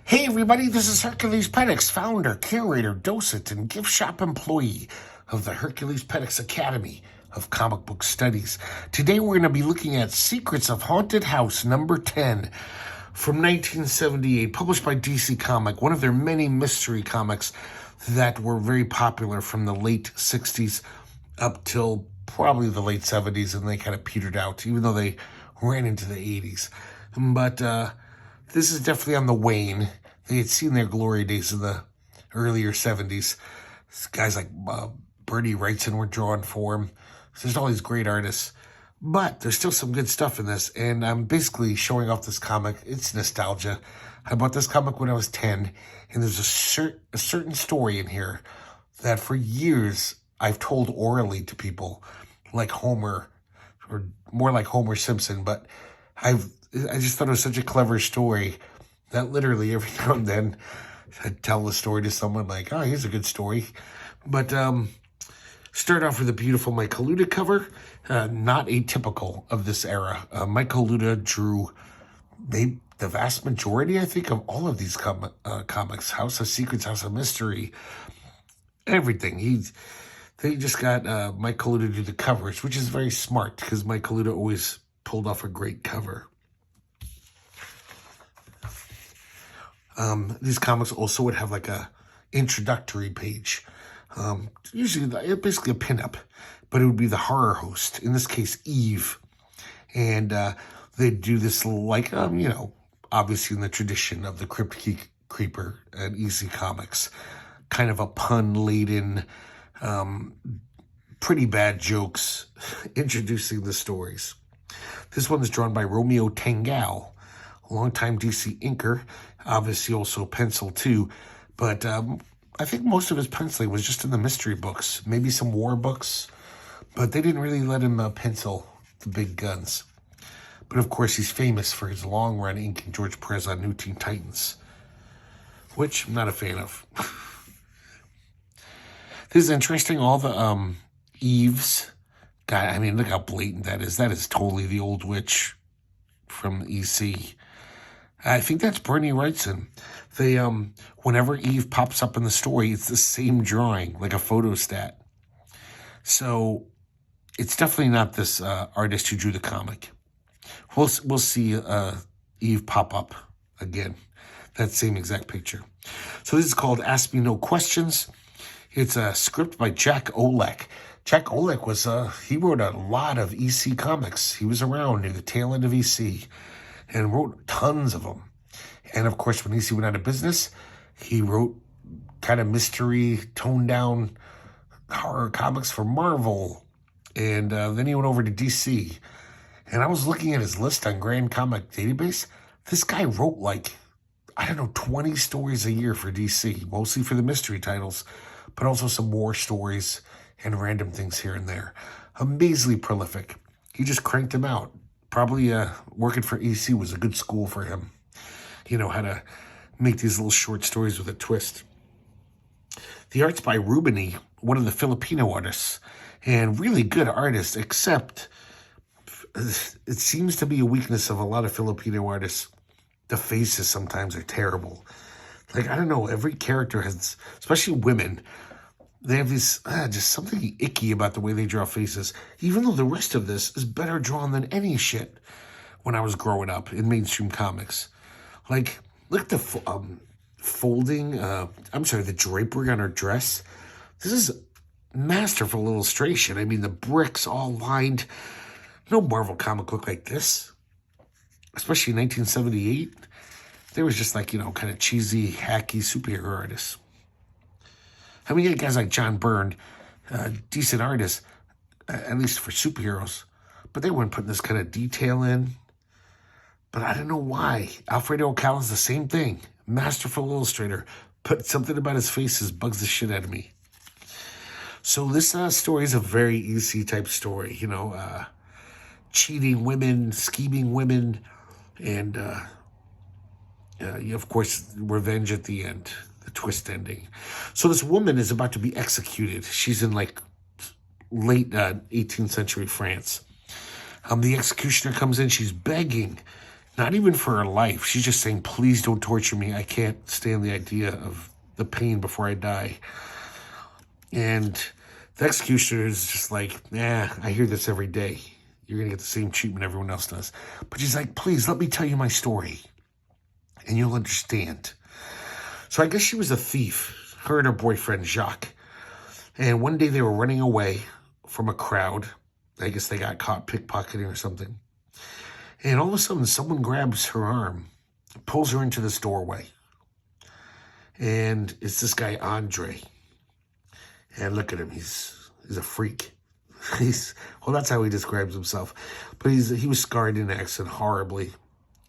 Hey everybody, this is herculespetix, founder, curator, docent, and gift shop employee of the herculespetix Academy of Comic Book Studies. Today we're going to be looking at Secrets of Haunted House number 10 from 1978, published by DC Comic, one of their many mystery comics that were very popular from the late 60s up till probably the late 70s, and they kind of petered out, even though they ran into the 80s. But this is definitely on the wane. They had seen their glory days in the earlier 70s. Guys like Bernie Wrightson were drawing for him. There's all these great artists. But there's still some good stuff in this, and I'm basically showing off this comic. It's nostalgia. I bought this comic when I was 10, and there's a certain story in here that for years I've told orally to people, like Homer, or more like Homer Simpson, but I just thought it was such a clever story that literally every now and then I'd tell the story to someone like, oh, here's a good story. But start off with a beautiful Mike Kaluta cover, not atypical of this era. Mike Kaluta drew the vast majority, I think, of all of these comics. House of Secrets, House of Mystery, everything. They just got Mike Kaluta to do the covers, which is very smart because Mike Kaluta always pulled off a great cover. These comics also would have like a introductory page. Usually basically a pinup, but it would be the horror host, in this case Eve. And they'd do this like, obviously in the tradition of the Crypt Keeper and Easy Comics, kind of a pun-laden, pretty bad jokes introducing the stories. This one's drawn by Romeo Tangal, a longtime DC inker, obviously also pencil too, but I think most of his penciling was just in the mystery books, maybe some war books, but they didn't really let him pencil the big guns. But of course, he's famous for his long-run inking George Perez on New Teen Titans, which I'm not a fan of. This is interesting. All the Eves, God, I mean, look how blatant that is. That is totally the old witch from EC. I think that's Bernie Wrightson. They, whenever Eve pops up in the story, it's the same drawing, like a photostat. So it's definitely not this artist who drew the comic. We'll see Eve pop up again. That same exact picture. So this is called Ask Me No Questions. It's a script by Jack Olek. Jack Olek was, he wrote a lot of EC comics. He was around near the tail end of EC and wrote tons of them. And of course, when EC went out of business, he wrote kind of mystery, toned down horror comics for Marvel. And then he went over to DC. And I was looking at his list on Grand Comic Database. This guy wrote 20 stories a year for DC, mostly for the mystery titles, but also some war stories and random things here and there. Amazingly prolific. He just cranked them out. Probably working for EC was a good school for him. You know how to make these little short stories with a twist. The art's by Rubini, one of the Filipino artists, and really good artist, except it seems to be a weakness of a lot of Filipino artists. The faces sometimes are terrible. I don't know, every character has, especially women, they have this, just something icky about the way they draw faces, even though the rest of this is better drawn than any shit when I was growing up in mainstream comics. Look at the folding, the drapery on her dress. This is masterful illustration. I mean, the bricks all lined. No Marvel comic looked like this, especially in 1978. There was just kind of cheesy, hacky superhero artists. I mean, you get guys like John Byrne, decent artists, at least for superheroes, but they weren't putting this kind of detail in. But I don't know why. Alfredo Alcala's the same thing. Masterful illustrator. But something about his faces bugs the shit out of me. So this story is a very EC type story, cheating women, scheming women, and, of course, revenge at the end. The twist ending. So this woman is about to be executed. She's in late 18th century France. The executioner comes in. She's begging Not even for her life. She's just saying, please don't torture me. I can't stand the idea of the pain before I die. And the executioner is just like, I hear this every day. You're going to get the same treatment everyone else does. But she's like, please, let me tell you my story. And you'll understand. So I guess she was a thief, her and her boyfriend, Jacques. And one day they were running away from a crowd. I guess they got caught pickpocketing or something. And all of a sudden, someone grabs her arm, pulls her into this doorway. And it's this guy, Andre. And look at him. He's a freak. That's how he describes himself. But he was scarred in an accident horribly,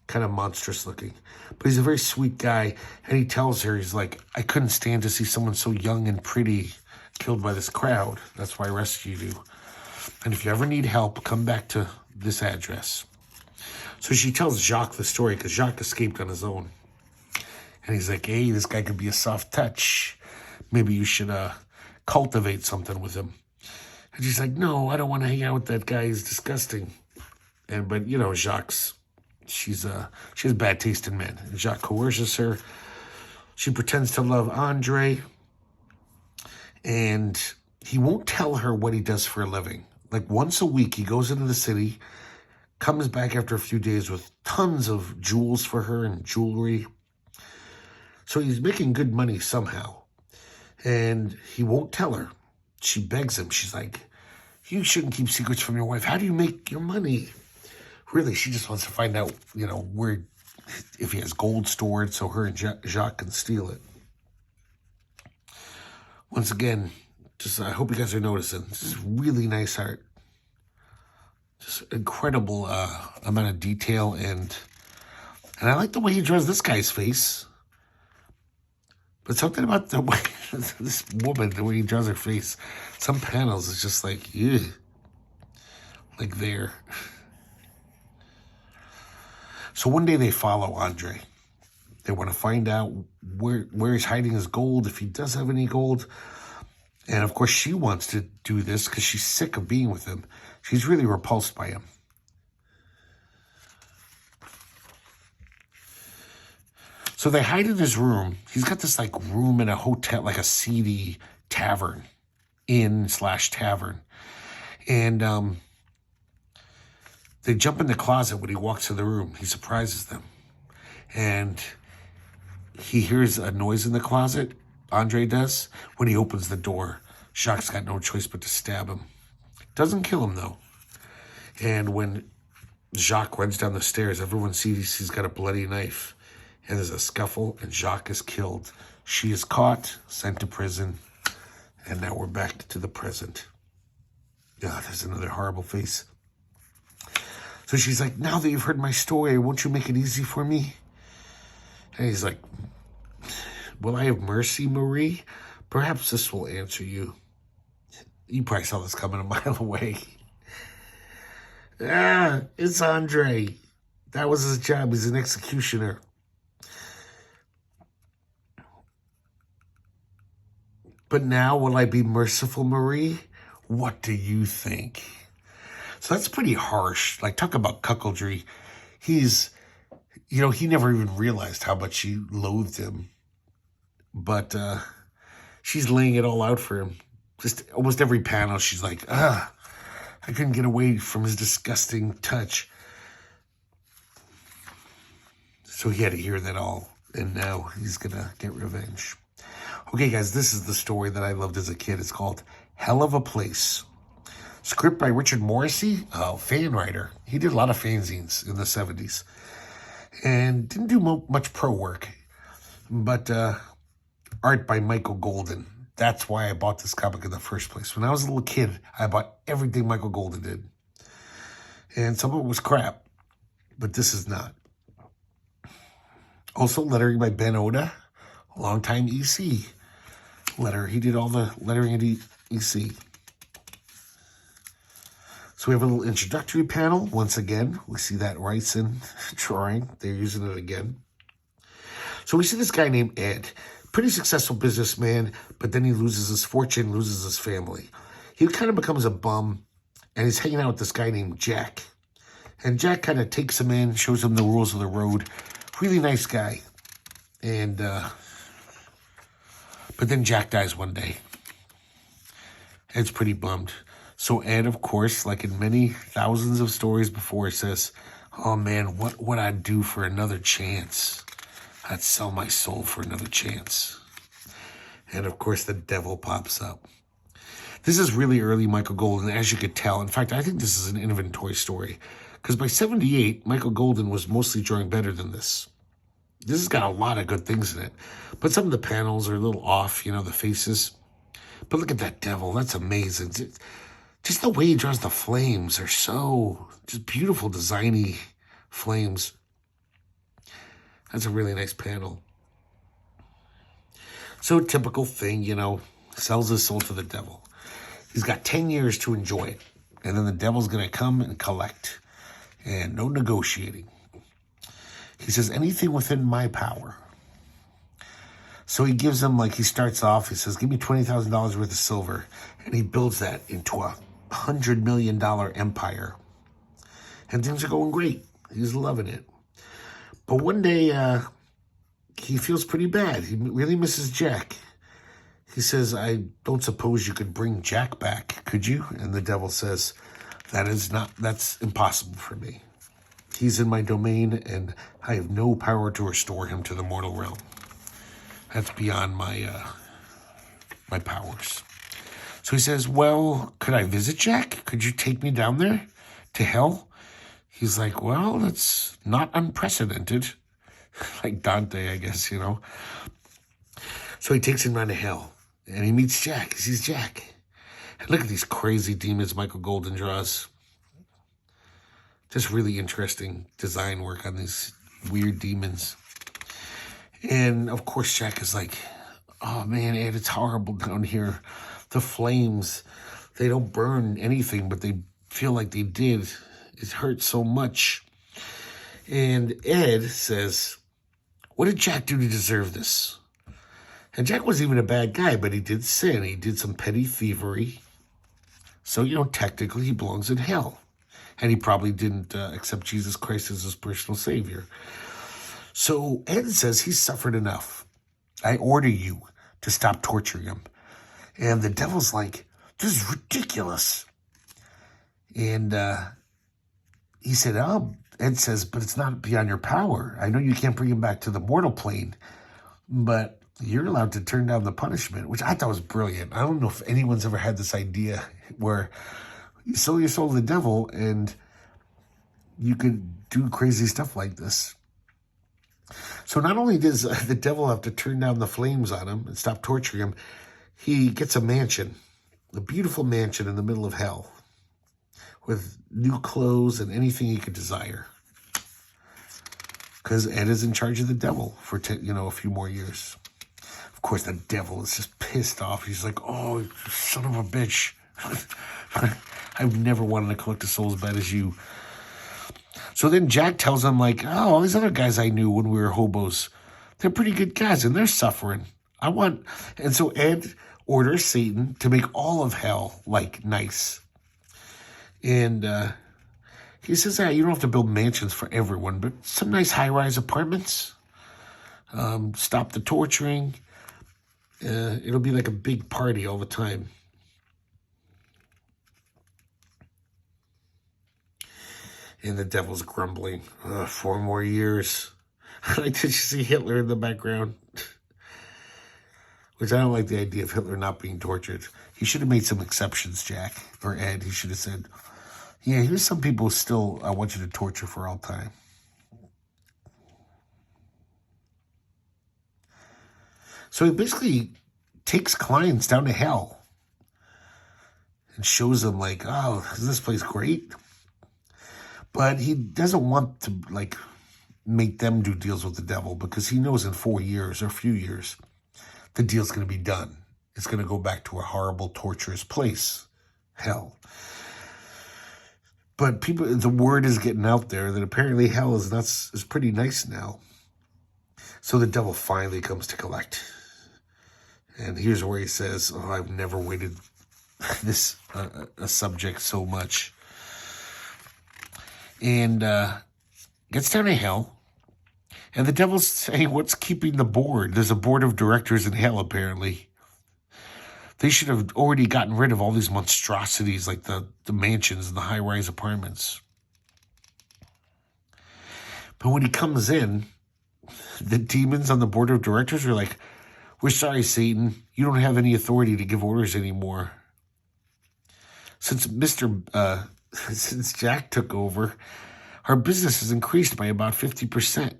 kind of monstrous looking. But he's a very sweet guy. And he tells her, he's like, I couldn't stand to see someone so young and pretty killed by this crowd. That's why I rescued you. And if you ever need help, come back to this address. So she tells Jacques the story because Jacques escaped on his own. And he's like, hey, this guy could be a soft touch. Maybe you should cultivate something with him. And she's like, no, I don't want to hang out with that guy. He's disgusting. But Jacques, she has bad taste in men. And Jacques coerces her. She pretends to love Andre. And he won't tell her what he does for a living. Like once a week, he goes into the city, comes back after a few days with tons of jewels for her and jewelry. So he's making good money somehow. And he won't tell her. She begs him. She's like, you shouldn't keep secrets from your wife. How do you make your money? Really, she just wants to find out, where, if he has gold stored so her and Jacques can steal it. Once again, I hope you guys are noticing. This is really nice art. Just incredible amount of detail. And I like the way he draws this guy's face. But something about the way this woman, the way he draws her face, some panels is just like, ew. Like there. So one day they follow Andre. They want to find out where he's hiding his gold, if he does have any gold. And of course she wants to do this because she's sick of being with him. She's really repulsed by him. So they hide in his room. He's got this like room in a hotel, like a seedy tavern, inn/tavern. And they jump in the closet when he walks to the room. He surprises them. And he hears a noise in the closet, Andre does. When he opens the door, Jacques got no choice but to stab him. Doesn't kill him, though. And when Jacques runs down the stairs, everyone sees he's got a bloody knife. And there's a scuffle, and Jacques is killed. She is caught, sent to prison, and now we're back to the present. There's another horrible face. So she's like, now that you've heard my story, won't you make it easy for me? And he's like, will I have mercy, Marie? Perhaps this will answer you. You probably saw this coming a mile away. It's Andre. That was his job. He's an executioner. But now, will I be merciful, Marie? What do you think? So that's pretty harsh. Like, talk about cuckoldry. He's, he never even realized how much she loathed him. But she's laying it all out for him. Just almost every panel, she's like, I couldn't get away from his disgusting touch. So he had to hear that all. And now he's going to get revenge. Okay, guys, this is the story that I loved as a kid. It's called Hell of a Place. Script by Richard Morrissey, a fan writer. He did a lot of fanzines in the 70s. And didn't do much pro work. But art by Michael Golden. That's why I bought this comic in the first place. When I was a little kid, I bought everything Michael Golden did. And some of it was crap. But this is not. Also, lettering by Ben Oda, longtime EC letter. He did all the lettering at EC. So we have a little introductory panel. Once again, we see that Wrightson drawing. They're using it again. So we see this guy named Ed. Pretty successful businessman, but then he loses his fortune, loses his family. He kind of becomes a bum, and he's hanging out with this guy named Jack. And Jack kind of takes him in, shows him the rules of the road. Really nice guy. And, but then Jack dies one day. Ed's pretty bummed. So Ed, of course, like in many thousands of stories before, says, oh man, what would I do for another chance? I'd sell my soul for another chance. And of course, the devil pops up. This is really early Michael Golden, as you could tell. In fact, I think this is an inventory story. Because by 78, Michael Golden was mostly drawing better than this. This has got a lot of good things in it. But some of the panels are a little off, you know, the faces. But look at that devil. That's amazing. Just the way he draws the flames are so just beautiful, designy flames. That's a really nice panel. So typical thing, you know, sells his soul to the devil. He's got 10 years to enjoy it. And then the devil's going to come and collect. And no negotiating. He says, anything within my power. So he gives him, like, he starts off, he says, give me $20,000 worth of silver. And he builds that into a $100 million empire. And things are going great. He's loving it. But one day, he feels pretty bad. He really misses Jack. He says, I don't suppose you could bring Jack back, could you? And the devil says, that's impossible for me. He's in my domain, and I have no power to restore him to the mortal realm. That's beyond my my powers. So he says, well, could I visit Jack? Could you take me down there to hell? He's like, well, that's not unprecedented. Like Dante, I guess, you know. So he takes him down to hell, and he meets Jack. He sees Jack. And look at these crazy demons Michael Golden draws. Just really interesting design work on these weird demons. And, of course, Jack is like, oh, man, Ed, it's horrible down here. The flames, they don't burn anything, but they feel like they did. It hurts so much. And Ed says, what did Jack do to deserve this? And Jack wasn't even a bad guy, but he did sin. He did some petty thievery. So, you know, technically he belongs in hell. And he probably didn't accept Jesus Christ as his personal savior. So Ed says he's suffered enough. I order you to stop torturing him. And the devil's like, this is ridiculous. And he said, oh, Ed says, but it's not beyond your power. I know you can't bring him back to the mortal plane, but you're allowed to turn down the punishment, which I thought was brilliant. I don't know if anyone's ever had this idea where you sell your soul to the devil and you could do crazy stuff like this. So not only does the devil have to turn down the flames on him and stop torturing him, he gets a mansion, a beautiful mansion in the middle of hell with new clothes and anything he could desire. Because Ed is in charge of the devil for, a few more years. Of course, the devil is just pissed off. He's like, oh, son of a bitch. I've never wanted to collect a soul as bad as you. So then Jack tells him, like, oh, all these other guys I knew when we were hobos, they're pretty good guys, and they're suffering. And so Ed orders Satan to make all of hell, like, nice. And he says, you don't have to build mansions for everyone, but some nice high-rise apartments. Stop the torturing. It'll be like a big party all the time. And the devil's grumbling. 4 more years. Did you see Hitler in the background? Which I don't like the idea of Hitler not being tortured. He should have made some exceptions, Jack. Or Ed. He should have said, yeah, here's some people still I want you to torture for all time. So he basically takes clients down to hell. And shows them like, oh, is this place great? But he doesn't want to, like, make them do deals with the devil because he knows in 4 years or a few years, the deal's going to be done. It's going to go back to a horrible, torturous place, hell. But the word is getting out there that apparently hell is pretty nice now. So the devil finally comes to collect. And here's where he says, oh, I've never waited a subject so much. and gets down to hell. And the devil's saying, what's keeping the board? There's a board of directors in hell, apparently. They should have already gotten rid of all these monstrosities like the mansions and the high-rise apartments. But when he comes in, the demons on the board of directors are like, we're sorry, Satan. You don't have any authority to give orders anymore. Since since Jack took over, our business has increased by about 50%.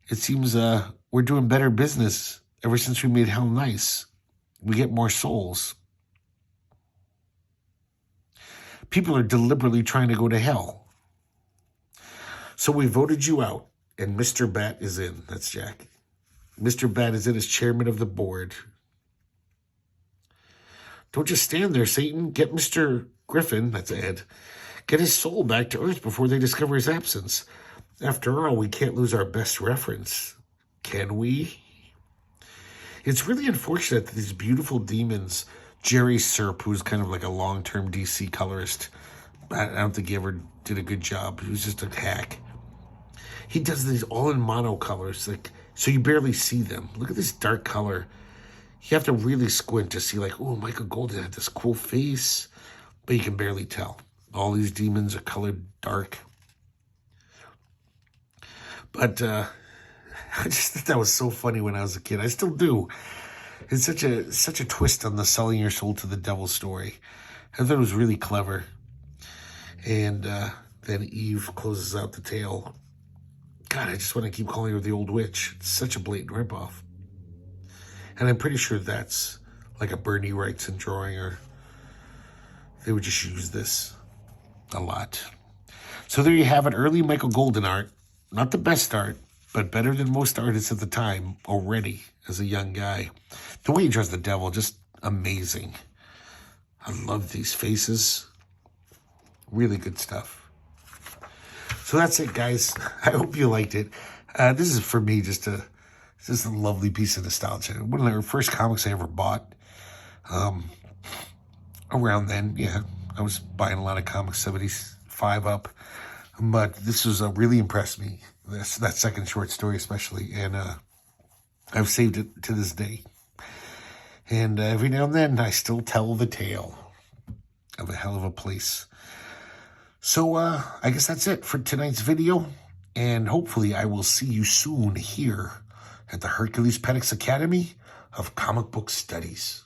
It seems we're doing better business ever since we made hell nice. We get more souls. People are deliberately trying to go to hell. So we voted you out, and Mr. Bat is in. That's Jack. Mr. Bat is in as chairman of the board. Don't just stand there, Satan. Get Mr. Griffin, that's Ed, get his soul back to Earth before they discover his absence. After all, we can't lose our best reference. Can we? It's really unfortunate that these beautiful demons, Jerry Serp, who's kind of like a long-term DC colorist, I don't think he ever did a good job. He was just a hack. He does these all in monocolors, like, so you barely see them. Look at this dark color. You have to really squint to see, like, oh, Michael Golden had this cool face, but you can barely tell. All these demons are colored dark. But I just thought that was so funny when I was a kid. I still do. It's such a twist on the selling your soul to the devil story. I thought it was really clever. And then Eve closes out the tale. God, I just want to keep calling her the old witch. It's such a blatant ripoff. And I'm pretty sure that's like a Bernie Wrightson drawing, or they would just use this a lot. So there you have it, early Michael Golden art. Not the best art, but better than most artists at the time already as a young guy. The way he draws the devil, just amazing. I love these faces. Really good stuff. So that's it, guys. I hope you liked it. This is, for me, just a lovely piece of nostalgia. One of the first comics I ever bought. Around then, yeah, I was buying a lot of comics, 75 up. But this was really impressed me. That second short story especially. And I've saved it to this day. And every now and then, I still tell the tale of a hell of a place. So I guess that's it for tonight's video. And hopefully I will see you soon here at the Herculespetix Academy of Comic Book Studies.